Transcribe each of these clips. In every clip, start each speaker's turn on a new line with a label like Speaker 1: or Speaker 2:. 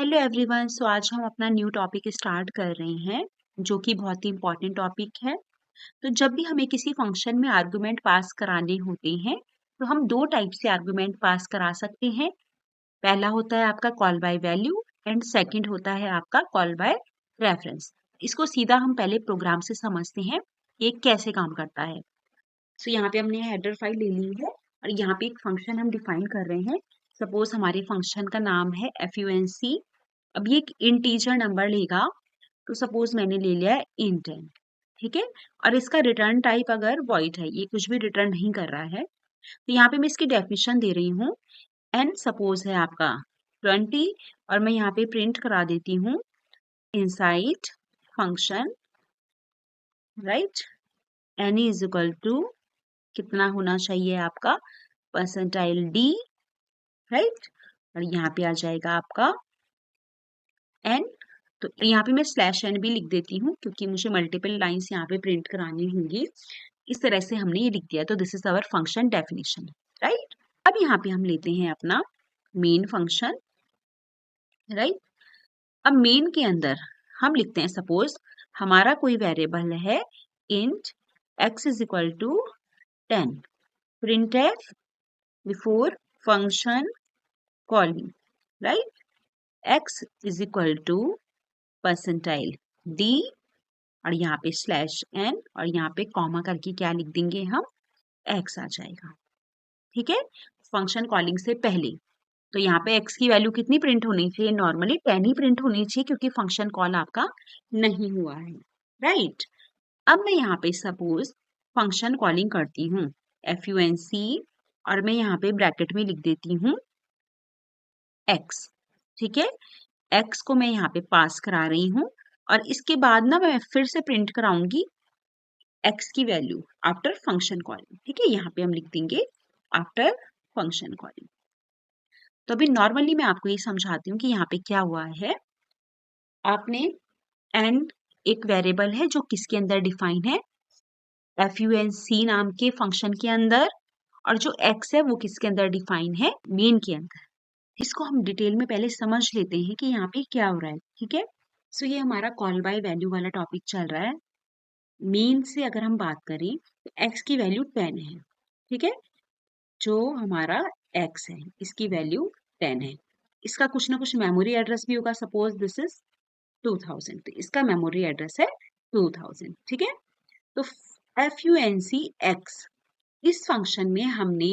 Speaker 1: Hello everyone. सो आज हम अपना न्यू टॉपिक स्टार्ट कर रहे हैं जो कि बहुत ही इम्पोर्टेंट टॉपिक है। तो जब भी हमें किसी फंक्शन में आर्गुमेंट पास कराने होते हैं तो हम दो टाइप से आर्गुमेंट पास करा सकते हैं। पहला होता है आपका call by value and second होता है आपका कॉल बाय रेफरेंस। इसको सीधा हम पहले प्रोग्राम से समझते हैं कि ये कैसे काम करता है। सो यहाँ पे हमने हेडर फाइल ले ली है और यहाँ पे एक फंक्शन हम डिफाइन कर रहे हैं। सपोज हमारे फंक्शन का नाम है FUNC। अब ये एक इंटीजर नंबर लेगा, तो सपोज मैंने ले लिया है int n, ठीक है। और इसका रिटर्न टाइप अगर वॉइड है, ये कुछ भी रिटर्न नहीं कर रहा है, तो यहाँ पे मैं इसकी डेफिनेशन दे रही हूँ। n सपोज है आपका 20 और मैं यहाँ पे प्रिंट करा देती हूँ inside function, right. n is equal to कितना होना चाहिए आपका परसेंटाइल d, राइट। और यहाँ पे आ जाएगा आपका n। तो यहाँ पे मैं स्लैश n भी लिख देती हूँ क्योंकि मुझे मल्टीपल लाइंस यहाँ पे प्रिंट करानी होंगी। इस तरह से हमने ये लिख दिया। तो this is our function definition, right. अब यहाँ पे हम लेते हैं अपना मेन फंक्शन, राइट। अब मेन के अंदर हम लिखते हैं सपोज हमारा कोई वेरिएबल है int x is equal to 10, printf before function calling, right. x is equal to percentile d और यहाँ पे स्लैश n और यहाँ पे कॉमा करके क्या लिख देंगे हम, x आ जाएगा, ठीक है। फंक्शन कॉलिंग से पहले तो यहाँ पे x की वैल्यू कितनी प्रिंट होनी चाहिए, नॉर्मली 10 ही प्रिंट होनी चाहिए क्योंकि फंक्शन कॉल आपका नहीं हुआ है, राइट। अब मैं यहाँ पे सपोज फंक्शन कॉलिंग करती हूँ FUNC और मैं यहाँ पे ब्रैकेट में लिख देती हूँ x, ठीक है। x को मैं यहाँ पे पास करा रही हूँ और इसके बाद ना मैं फिर से प्रिंट कराऊंगी x की वैल्यू आफ्टर फंक्शन कॉलिंग, ठीक है। यहाँ पे हम लिख देंगे आफ्टर फंक्शन कॉलिंग। तो अभी नॉर्मली मैं आपको ये समझाती हूँ कि यहाँ पे क्या हुआ है। आपने n एक वेरिएबल है जो किसके अंदर डिफाइन है, FUNC नाम के फंक्शन के अंदर, और जो x है वो किसके अंदर डिफाइन है, मेन के अंदर। इसको हम डिटेल में पहले समझ लेते हैं कि यहाँ पे क्या हो रहा है, ठीक है। सो ये हमारा कॉल बाय वैल्यू वाला टॉपिक चल रहा है। मेन से अगर हम बात करें तो x की वैल्यू 10 है, ठीक है। जो हमारा x है इसकी वैल्यू 10 है। इसका कुछ ना कुछ मेमोरी एड्रेस भी होगा। सपोज दिस इज 2000, तो इसका मेमोरी एड्रेस है 2000, ठीक है। तो FUNC x, इस फंक्शन में हमने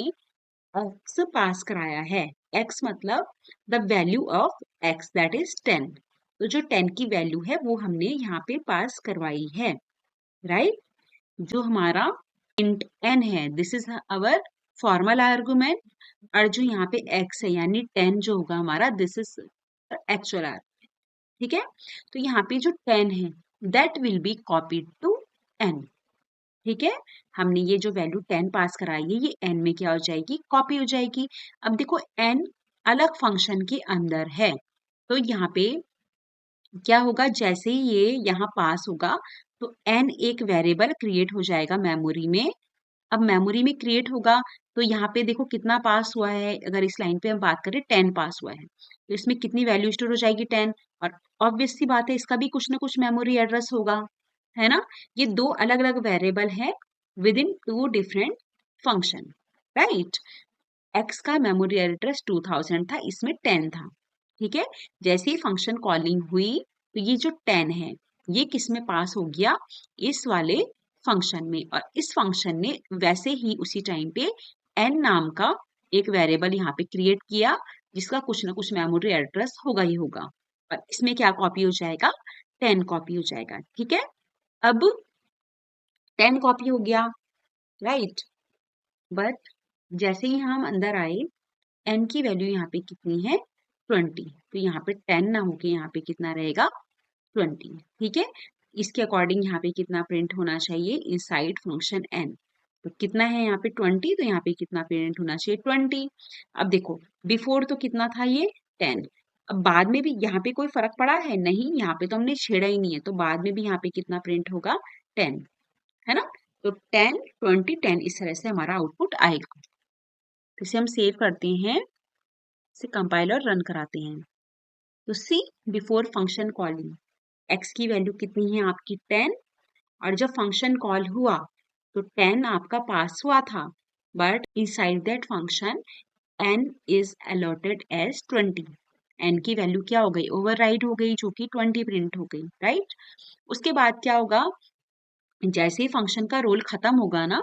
Speaker 1: x पास कराया है। x मतलब the value of x that is 10। तो जो 10 की वैल्यू है वो हमने यहाँ पे पास करवाई है, राइट। जो हमारा int n है this is our formal argument, और जो यहाँ पे x है यानी 10 जो होगा हमारा दिस इज एक्चुअल आर्गुमेंट, ठीक है। तो यहाँ पे जो 10 है that will be copied to n, ठीक है। हमने ये जो वैल्यू 10 पास कराई है ये n में क्या हो जाएगी, कॉपी हो जाएगी। अब देखो n अलग फंक्शन के अंदर है, तो यहाँ पे क्या होगा, जैसे ही ये यहाँ पास होगा तो n एक वेरिएबल क्रिएट हो जाएगा मेमोरी में। अब मेमोरी में क्रिएट होगा तो यहाँ पे देखो कितना पास हुआ है। अगर इस लाइन पे हम बात करें 10 पास हुआ है, तो इसमें कितनी वैल्यू स्टोर हो जाएगी, 10। और ऑब्वियस सी बात है इसका भी कुछ ना कुछ मेमोरी एड्रेस होगा, है ना। ये दो अलग अलग वेरिएबल है within two different function, right. x का मेमोरी एड्रेस 2000 था, इसमें 10 था, ठीक है। जैसे ही फंक्शन कॉलिंग हुई तो ये जो 10 है ये किस में पास हो गया, इस वाले फंक्शन में। और इस फंक्शन ने वैसे ही उसी टाइम पे n नाम का एक वेरिएबल यहाँ पे क्रिएट किया जिसका कुछ ना कुछ मेमोरी एड्रेस होगा ही होगा, और इसमें क्या कॉपी हो जाएगा, 10 कॉपी हो जाएगा, ठीक है। अब 10 कॉपी हो गया, राइट। बट जैसे ही हम अंदर आए n की वैल्यू यहाँ पे कितनी है, 20। तो यहाँ पे 10 ना होके यहाँ पे कितना रहेगा, 20, ठीक है। इसके अकॉर्डिंग यहाँ पे कितना प्रिंट होना चाहिए इनसाइड फंक्शन n। तो कितना है यहाँ पे 20, तो यहाँ पे कितना प्रिंट होना चाहिए 20। अब देखो बिफोर तो कितना था ये 10, अब बाद में भी यहाँ पे कोई फर्क पड़ा है नहीं, यहाँ पे तो हमने छेड़ा ही नहीं है, तो बाद में भी यहाँ पे कितना प्रिंट होगा 10, है ना। तो 10 20 10 इस तरह से हमारा आउटपुट आएगा। तो इसे हम सेव करते हैं, इसे कंपाइल और रन कराते हैं। तो see before function calling x की वैल्यू कितनी है आपकी 10, और जब फंक्शन कॉल हुआ तो 10 आपका पास हुआ था, but inside that function n is allotted as 20। n की वैल्यू क्या हो गई, ओवरराइड हो गई, जो कि 20 प्रिंट हो गई, राइट। उसके बाद क्या होगा, जैसे ही फंक्शन का रोल खत्म होगा ना,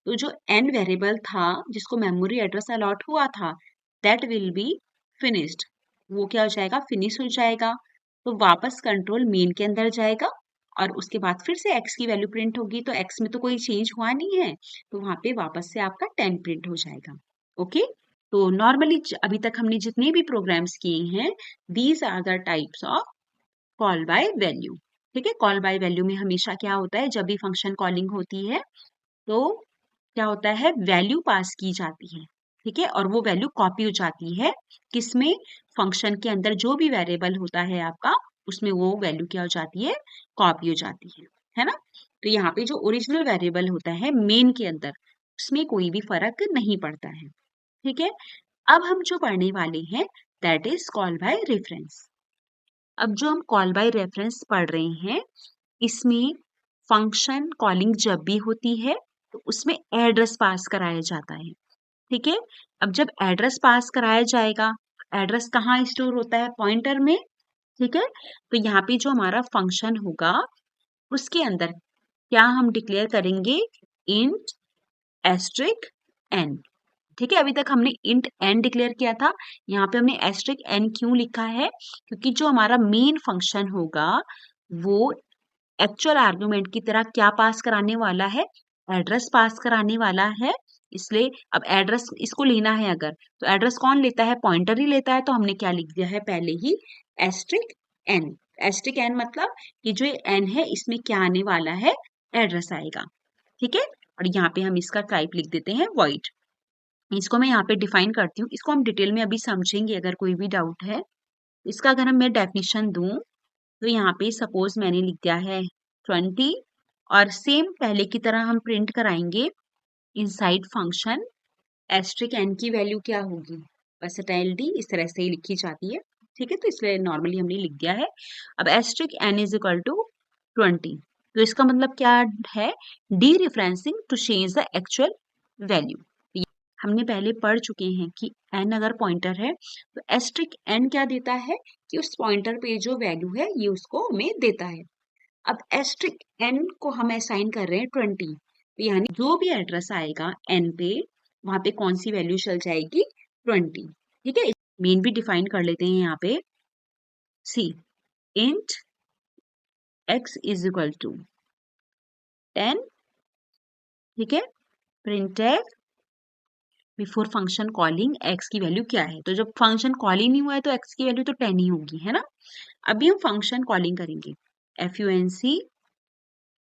Speaker 1: तो जो n वेरिएबल था जिसको मेमोरी एड्रेस अलॉट हुआ था, दैट विल बी फिनिश्ड। वो क्या हो जाएगा, फिनिश हो जाएगा। तो वापस कंट्रोल मेन के अंदर जाएगा, और उसके बाद फिर से x की वैल्यू प्रिंट होगी। तो x में तो कोई चेंज हुआ नहीं है, तो वहां पे वापस से आपका 10 प्रिंट हो जाएगा। ओके, तो नॉर्मली अभी तक हमने जितने भी प्रोग्राम्स किए हैं, these are the types of call by value. ठीक है, कॉल बाय वैल्यू में हमेशा क्या होता है, जब भी फंक्शन कॉलिंग होती है तो क्या होता है, वैल्यू पास की जाती है। ठीक है, और वो वैल्यू कॉपी हो जाती है किसमें, फंक्शन के अंदर जो भी वेरिएबल होता है आपका, उसमें वो वैल्यू क्या हो जाती है, कॉपी हो जाती है ना। तो यहाँ पे जो ओरिजिनल वेरिएबल होता है मेन के अंदर, उसमें कोई भी फर्क नहीं पड़ता है। ठीक है, अब हम जो पढ़ने वाले हैं that is call by reference. अब जो हम कॉल बाय रेफरेंस पढ़ रहे हैं, इसमें फंक्शन कॉलिंग जब भी होती है तो उसमें एड्रेस पास कराया जाता है। ठीक है, अब जब एड्रेस पास कराया जाएगा, एड्रेस कहाँ स्टोर होता है, पॉइंटर में। ठीक है, तो यहाँ पे जो हमारा फंक्शन होगा उसके अंदर क्या हम डिक्लेयर करेंगे, इंट एस्ट्रिक एन। ठीक है, अभी तक हमने इंट एन डिक्लेयर किया था, यहाँ पे हमने एस्ट्रिक एन क्यों लिखा है, क्योंकि जो हमारा मेन फंक्शन होगा वो एक्चुअल आर्गुमेंट की तरह क्या पास कराने वाला है, एड्रेस पास कराने वाला है। इसलिए अब एड्रेस इसको लेना है अगर, तो एड्रेस कौन लेता है, पॉइंटर ही लेता है। तो हमने क्या लिख दिया है पहले ही, एस्ट्रिक एन। एस्ट्रिक एन मतलब कि जो एन है इसमें क्या आने वाला है, एड्रेस आएगा। ठीक है, और यहाँ पे हम इसका टाइप लिख देते हैं वॉइड। इसको मैं यहाँ पे डिफाइन करती हूँ, इसको हम डिटेल में अभी समझेंगे अगर कोई भी डाउट है। इसका अगर मैं डेफिनेशन दूं, तो यहाँ पे सपोज मैंने लिख दिया है 20, और सेम पहले की तरह हम प्रिंट कराएंगे इनसाइड फंक्शन एस्ट्रिक एन की वैल्यू क्या होगी, वर्सेटाइल डी इस तरह से ही लिखी जाती है। ठीक है, तो इसलिए नॉर्मली हमने लिख दिया है। अब asterisk n is equal to 20, तो इसका मतलब क्या है, dereferencing to change the actual value. हमने पहले पढ़ चुके हैं कि n अगर पॉइंटर है तो एस्ट्रिक n क्या देता है, कि उस पॉइंटर पे जो वैल्यू है ये उसको हमें देता है। अब एस्ट्रिक n को हम असाइन कर रहे हैं 20, तो यानी जो भी एड्रेस आएगा n पे, वहां पे कौन सी वैल्यू चल जाएगी, 20। ठीक है, मेन भी डिफाइन कर लेते हैं यहाँ पे, C int x is equal to 10। ठीक है, print before function calling x की वैल्यू क्या है, तो जब फंक्शन कॉल ही नहीं हुआ है तो x की वैल्यू तो 10 ही होगी, है ना। अभी हम फंक्शन कॉलिंग करेंगे, func।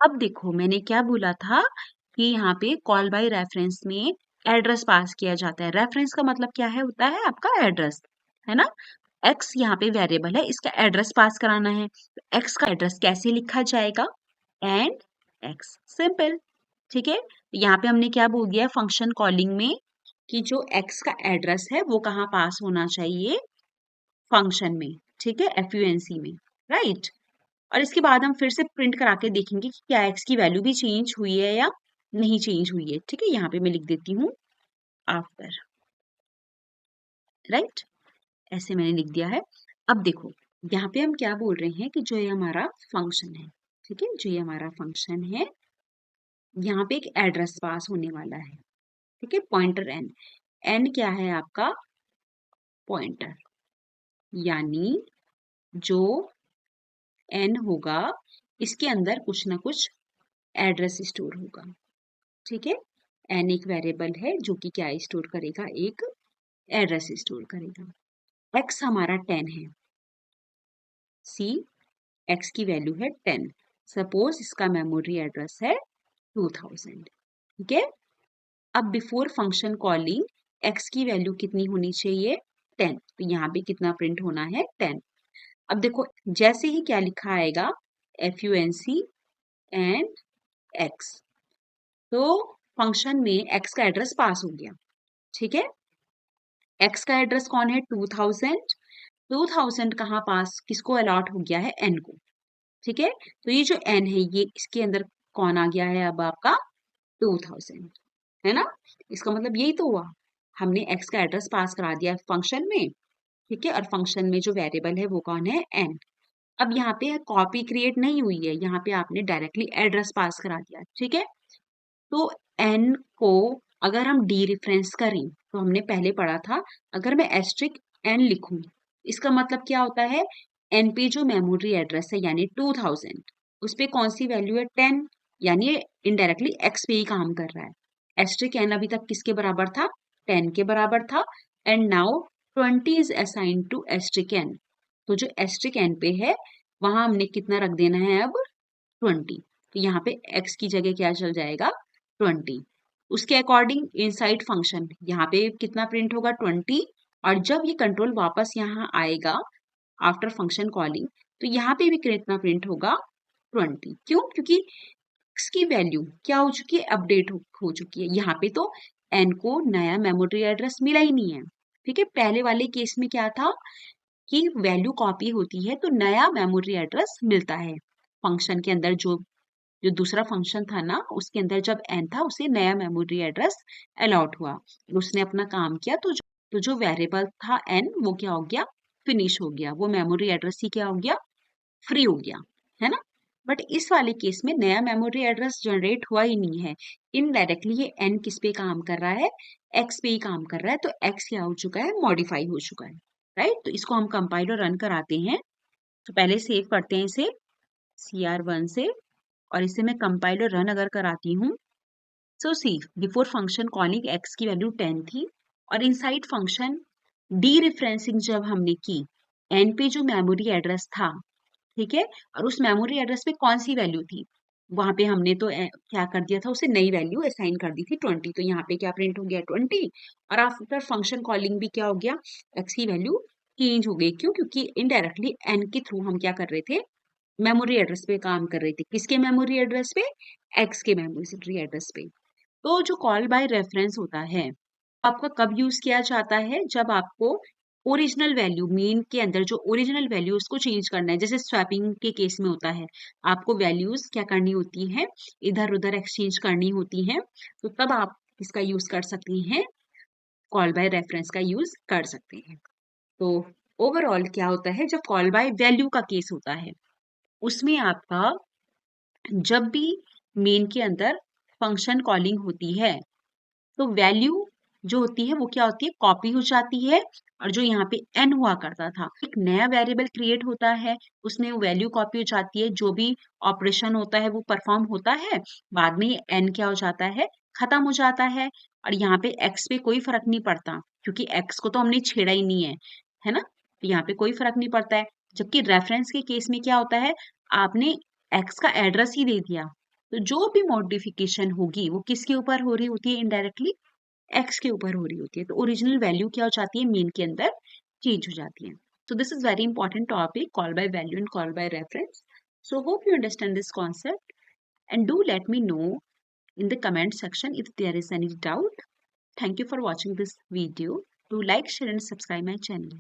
Speaker 1: अब देखो मैंने क्या बोला था कि यहाँ पे कॉल बाय रेफरेंस में एड्रेस पास किया जाता है। रेफरेंस का मतलब क्या है, होता है आपका एड्रेस, है ना। x यहाँ पे वेरिएबल है, इसका एड्रेस पास कराना है, तो x का एड्रेस कैसे लिखा जाएगा, एंड x, सिंपल। ठीक है, यहाँ पे हमने क्या बोल दिया फंक्शन कॉलिंग में, कि जो x का एड्रेस है वो कहाँ पास होना चाहिए, फंक्शन में। ठीक है, func में, राइट। और इसके बाद हम फिर से प्रिंट करा के देखेंगे कि क्या x की वैल्यू भी चेंज हुई है या नहीं चेंज हुई है। ठीक है, यहाँ पे मैं लिख देती हूँ आफ्टर, राइट, ऐसे मैंने लिख दिया है। अब देखो यहाँ पे हम क्या बोल रहे हैं कि जो ये हमारा फंक्शन है, ठीक है, जो ये हमारा फंक्शन है, यहाँ पे एक एड्रेस पास होने वाला है। ठीक है, पॉइंटर n, n क्या है आपका, पॉइंटर, यानी जो n होगा इसके अंदर कुछ ना कुछ एड्रेस स्टोर होगा। ठीक है, n एक वेरिएबल है जो कि क्या स्टोर करेगा, एक एड्रेस स्टोर करेगा। x हमारा 10 है, सी x की वैल्यू है 10, सपोज इसका मेमोरी एड्रेस है 2000। ठीक है, अब बिफोर फंक्शन कॉलिंग x की वैल्यू कितनी होनी चाहिए, 10, तो यहाँ पे कितना प्रिंट होना है, 10। अब देखो जैसे ही क्या लिखा आएगा, func एंड x, तो फंक्शन में x का एड्रेस पास हो गया। ठीक है, x का एड्रेस कौन है, 2000, 2000 कहाँ पास किसको अलॉट हो गया है, n को। ठीक है, तो ये जो n है ये इसके अंदर कौन आ गया है अब आपका 2000, है ना। इसका मतलब यही तो हुआ, हमने x का एड्रेस पास करा दिया फंक्शन में। ठीक है, और फंक्शन में जो वेरिएबल है वो कौन है, n। अब यहाँ पे कॉपी क्रिएट नहीं हुई है, यहाँ पे आपने डायरेक्टली एड्रेस पास करा दिया। ठीक है, तो n को अगर हम डी रेफरेंस करें तो हमने पहले पढ़ा था, अगर मैं एस्ट्रिक n लिखूं इसका मतलब क्या होता है, n पे जो मेमोरी एड्रेस है यानी 2000 उस पे कौन सी वैल्यू है, 10, यानी ये इनडायरेक्टली x पे ही काम कर रहा है। एस्ट्रिक n अभी तक किसके बराबर था, 10 के बराबर था, and now 20 is assign to asterisk n। तो जो एस्ट्रिक n पे है वहां हमने कितना रख देना है अब, 20। तो यहाँ पे x की जगह क्या चल जाएगा, 20। उसके अकॉर्डिंग इनसाइड फंक्शन यहाँ पे कितना प्रिंट होगा, 20। और जब ये कंट्रोल वापस यहाँ आएगा आफ्टर फंक्शन कॉलिंग तो यहाँ पे भी कितना प्रिंट होगा, 20। क्यों, क्योंकि x की वैल्यू क्या हो चुकी है, अपडेट हो चुकी है। यहाँ पे तो n को नया मेमोरी एड्रेस मिला ही नहीं है। ठीक है, पहले वाले केस में क्या था कि वैल्यू कॉपी होती है तो नया मेमोरी एड्रेस मिलता है। फंक्शन के अंदर जो जो दूसरा फंक्शन था ना उसके अंदर जब n था उसे नया मेमोरी एड्रेस अलॉट हुआ, उसने अपना काम किया, तो जो वेरिएबल था n वो क्या हो गया, फिनिश हो गया, वो मेमोरी एड्रेस ही क्या हो गया, फ्री हो गया, है ना। बट इस वाले केस में नया मेमोरी एड्रेस जनरेट हुआ ही नहीं है, इनडायरेक्टली ये n किस पे काम कर रहा है, x पे ही काम कर रहा है। तो x क्या हो चुका है, मॉडिफाई हो चुका है, राइट। तो इसको हम कंपाइल और रन कराते हैं। तो पहले सेव करते हैं इसे CR1 से, और इसे मैं कंपाइल और रन अगर कराती हूँ, सो see before function calling x की वैल्यू 10 थी, और इनसाइड फंक्शन डी रेफरेंसिंग जब हमने की n पे जो मेमोरी एड्रेस था, ठीक है, और उस मेमोरी एड्रेस पे कौन सी वैल्यू थी, वहां पे हमने तो क्या कर दिया था, उसे नई वैल्यू असाइन कर दी थी 20। तो यहाँ पे क्या प्रिंट हो गया, 20। और आफ्टर फंक्शन कॉलिंग भी क्या हो गया, x की वैल्यू चेंज हो गई। क्यों, क्योंकि इनडायरेक्टली n के थ्रू हम क्या कर रहे थे, मेमोरी एड्रेस पे काम कर रही थी। किसके मेमोरी एड्रेस पे, एक्स के मेमोरी एड्रेस पे। तो जो कॉल बाय रेफरेंस होता है आपका कब यूज किया जाता है, जब आपको ओरिजिनल वैल्यू मेन के अंदर जो ओरिजिनल वैल्यू उसको चेंज करना है, जैसे स्वैपिंग के केस में होता है, आपको वैल्यूज क्या करनी होती है, इधर उधर एक्सचेंज करनी होती है, तो तब आप इसका यूज कर सकती हैं, कॉल बाय रेफरेंस का यूज कर सकते हैं। तो ओवरऑल क्या होता है, जब कॉल बाय वैल्यू का केस होता है उसमें आपका जब भी मेन के अंदर फंक्शन कॉलिंग होती है तो वैल्यू जो होती है वो क्या होती है, कॉपी हो जाती है। और जो यहाँ पे n हुआ करता था, एक नया वेरिएबल क्रिएट होता है, उसमें वैल्यू कॉपी हो जाती है, जो भी ऑपरेशन होता है वो परफॉर्म होता है, बाद में ये n क्या हो जाता है, खत्म हो जाता है। और यहाँ पे x पे कोई फर्क नहीं पड़ता क्योंकि x को तो हमने छेड़ा ही नहीं है ना, तो यहाँ पे कोई फर्क नहीं पड़ता है। जबकि रेफरेंस के केस में क्या होता है, आपने x का एड्रेस ही दे दिया, तो जो भी मॉडिफिकेशन होगी वो किसके ऊपर हो रही होती है, इनडायरेक्टली एक्स के ऊपर हो रही होती है। तो ओरिजिनल वैल्यू क्या हो जाती है, मेन के अंदर चेंज हो जाती है। So this is very important topic, call by value and call by reference. So hope you understand this concept, and do let me know in the comment section if there is any doubt. Thank you for watching this video. Do like, share and subscribe my channel.